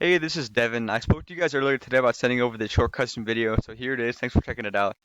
Hey, this is Devin. I spoke to you guys earlier today about sending over the short custom video, so here it is. Thanks for checking it out.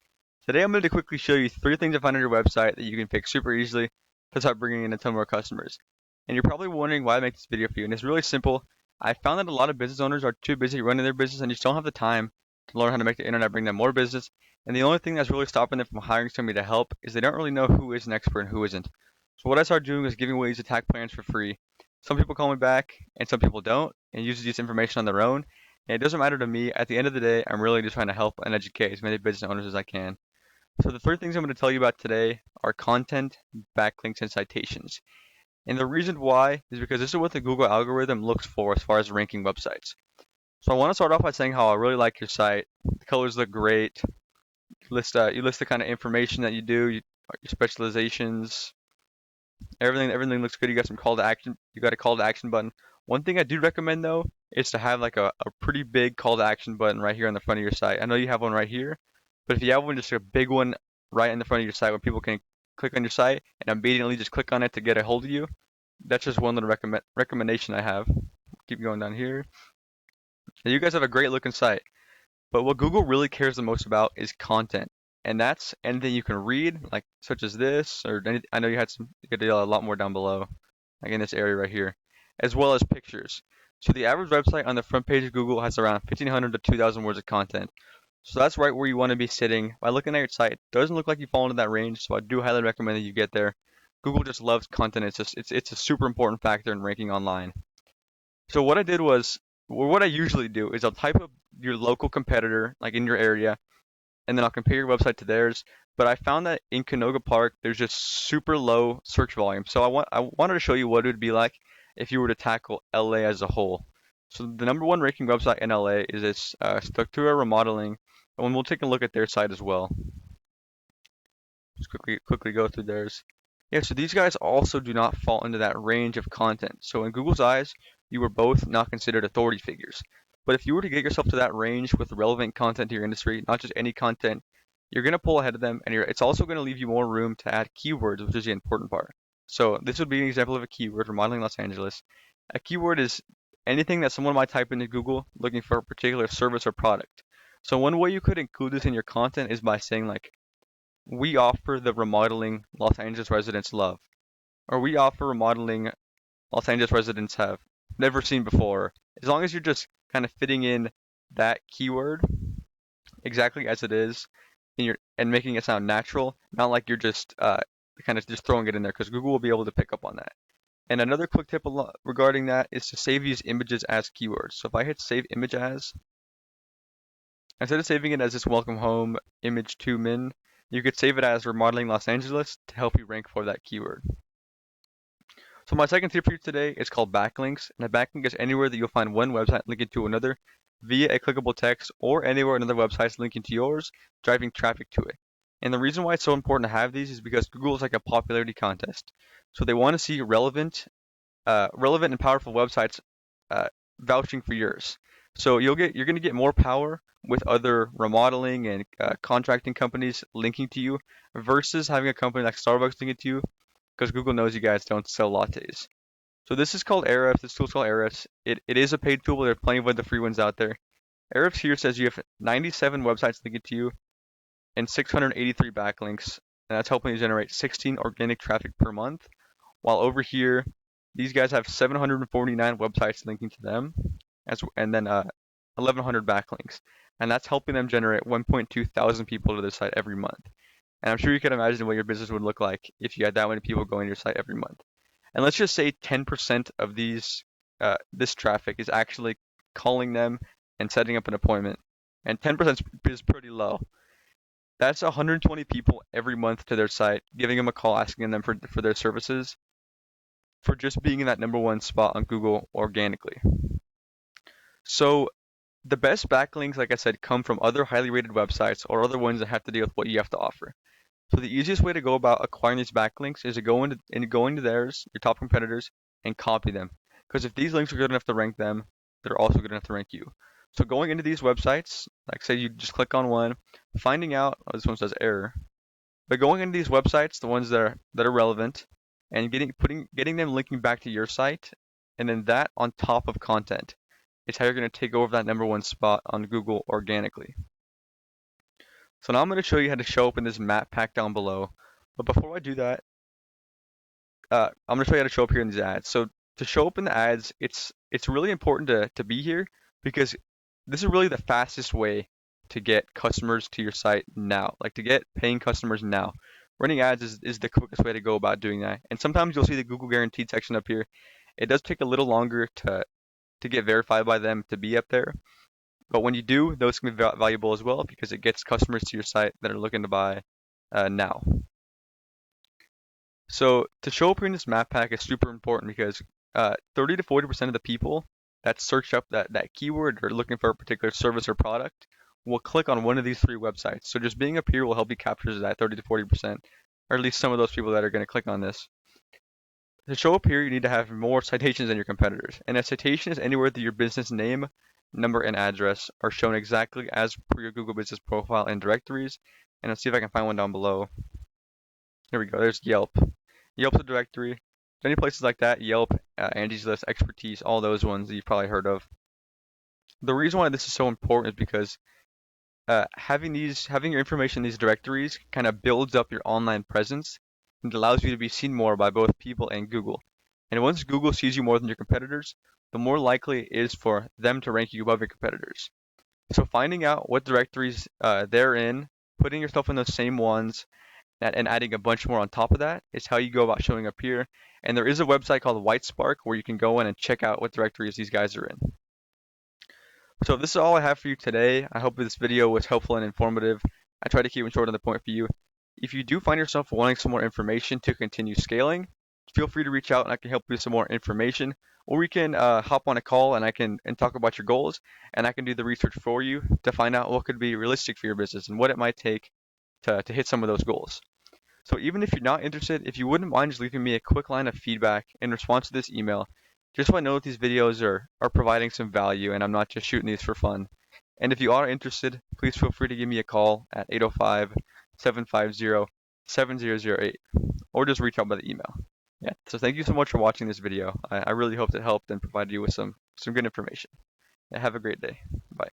Today I'm going to quickly show you three things I found on your website that you can fix super easily to start bringing in a ton more customers. And you're probably wondering why I make this video for you, and it's really simple. I found that a lot of business owners are too busy running their business and just don't have the time to learn how to make the internet bring them more business. And the only thing that's really stopping them from hiring somebody to help is they don't really know who is an expert and who isn't. So what I started doing is giving away these attack plans for free. Some people call me back and some people don't and use this information on their own. And it doesn't matter to me. At the end of the day, I'm really just trying to help and educate as many business owners as I can. So the third things I'm going to tell you about today are content, backlinks, and citations. And the reason why is because this is what the Google algorithm looks for as far as ranking websites. So I want to start off by saying how I really like your site. The colors look great. You list the kind of information that you do, your specializations, everything looks good. You got some call to action. You got a call to action button. One thing I do recommend though is to have like a pretty big call to action button right here on the front of your site. I know you have one right here, but if you have one, just a big one right in the front of your site where people can click on your site and immediately just click on it to get a hold of you. That's just one little recommendation I have. Keep going down here. And you guys have a great looking site. But what Google really cares the most about is content. And that's anything you can read, like such as this, or I know you got a lot more down below, like in this area right here, as well as pictures. So the average website on the front page of Google has around 1,500 to 2,000 words of content. So that's right where you want to be sitting. By looking at your site, it doesn't look like you fall into that range, so I do highly recommend that you get there. Google just loves content. It's a super important factor in ranking online. So what I did was, or what I usually do is I'll type up your local competitor, like in your area, and then I'll compare your website to theirs. But I found that in Canoga Park, there's just super low search volume. So I wanted to show you what it would be like if you were to tackle LA as a whole. So the number one ranking website in LA is this Structura Remodeling, and we'll take a look at their site as well. Just quickly go through theirs. Yeah, so these guys also do not fall into that range of content. So in Google's eyes, you were both not considered authority figures. But if you were to get yourself to that range with relevant content to your industry, not just any content, you're going to pull ahead of them, and it's also going to leave you more room to add keywords, which is the important part. So this would be an example of a keyword, remodeling Los Angeles. A keyword is anything that someone might type into Google looking for a particular service or product. So one way you could include this in your content is by saying like, we offer the remodeling Los Angeles residents love, or we offer remodeling Los Angeles residents have never seen before. As long as you're just kind of fitting in that keyword exactly as it is, and making it sound natural, not like you're just kind of just throwing it in there, because Google will be able to pick up on that. And another quick tip regarding that is to save these images as keywords. So if I hit save image as, instead of saving it as this welcome home image to min, you could save it as remodeling Los Angeles to help you rank for that keyword. So my second tip for you today is called backlinks. And a backlink is anywhere that you'll find one website linking to another via a clickable text, or anywhere another website is linking to yours, driving traffic to it. And the reason why it's so important to have these is because Google is like a popularity contest. So they want to see relevant and powerful websites vouching for yours. So you're going to get more power with other remodeling and contracting companies linking to you versus having a company like Starbucks linking to you, because Google knows you guys don't sell lattes. So this is called Ahrefs. This tool's called Ahrefs. It is a paid tool, but there are plenty of other free ones out there. Ahrefs here says you have 97 websites linked to you and 683 backlinks, and that's helping you generate 16 organic traffic per month. While over here, these guys have 749 websites linking to them, and then 1,100 backlinks, and that's helping them generate 1.2 thousand people to their site every month. And I'm sure you can imagine what your business would look like if you had that many people going to your site every month. And let's just say 10% of this traffic is actually calling them and setting up an appointment, and 10% is pretty low. That's 120 people every month to their site, giving them a call, asking them for their services, for just being in that number one spot on Google organically. So the best backlinks, like I said, come from other highly rated websites or other ones that have to deal with what you have to offer. So the easiest way to go about acquiring these backlinks is to go into theirs, your top competitors, and copy them. Because if these links are good enough to rank them, they're also good enough to rank you. So going into these websites, like say you just click on one, finding out, oh, this one says error, but going into these websites, the ones that are relevant, and getting them linking back to your site, and then that on top of content. It's how you're going to take over that #1 spot on Google organically. So now I'm going to show you how to show up in this map pack down below. But before I do that, I'm going to show you how to show up here in these ads. So to show up in the ads, it's really important to be here because this is really the fastest way to get customers to your site now, like to get paying customers now. Running ads is the quickest way to go about doing that. And sometimes you'll see the Google Guaranteed section up here. It does take a little longer to get verified by them to be up there. But when you do, those can be valuable as well because it gets customers to your site that are looking to buy now. So to show up here in this map pack is super important because 30 to 40% of the people that search up that keyword or looking for a particular service or product will click on one of these 3 websites. So just being up here will help you capture that 30 to 40%, or at least some of those people that are going to click on this. To show up here, you need to have more citations than your competitors. And a citation is anywhere that your business name, number, and address are shown exactly as per your Google Business profile and directories. And let's see if I can find one down below. Here we go. There's Yelp. Yelp's a directory. Any places like that, Yelp, Angie's List, Expertise, all those ones that you've probably heard of. The reason why this is so important is because having your information in these directories kind of builds up your online presence and allows you to be seen more by both people and Google. And once Google sees you more than your competitors, the more likely it is for them to rank you above your competitors. So finding out what directories they're in, putting yourself in those same ones, and adding a bunch more on top of that is how you go about showing up here. And there is a website called Whitespark where you can go in and check out what directories these guys are in. So this is all I have for you today. I hope this video was helpful and informative. I try to keep it short on the point for you. If you do find yourself wanting some more information to continue scaling, feel free to reach out and I can help you with some more information. Or we can hop on a call and I can talk about your goals, and I can do the research for you to find out what could be realistic for your business and what it might take to hit some of those goals. So even if you're not interested, if you wouldn't mind just leaving me a quick line of feedback in response to this email, just so I know that these videos are providing some value and I'm not just shooting these for fun. And if you are interested, please feel free to give me a call at 805-750-7008 or just reach out by the email. Yeah, so thank you so much for watching this video. I really hope it helped and provided you with some good information. Yeah, have a great day. Bye.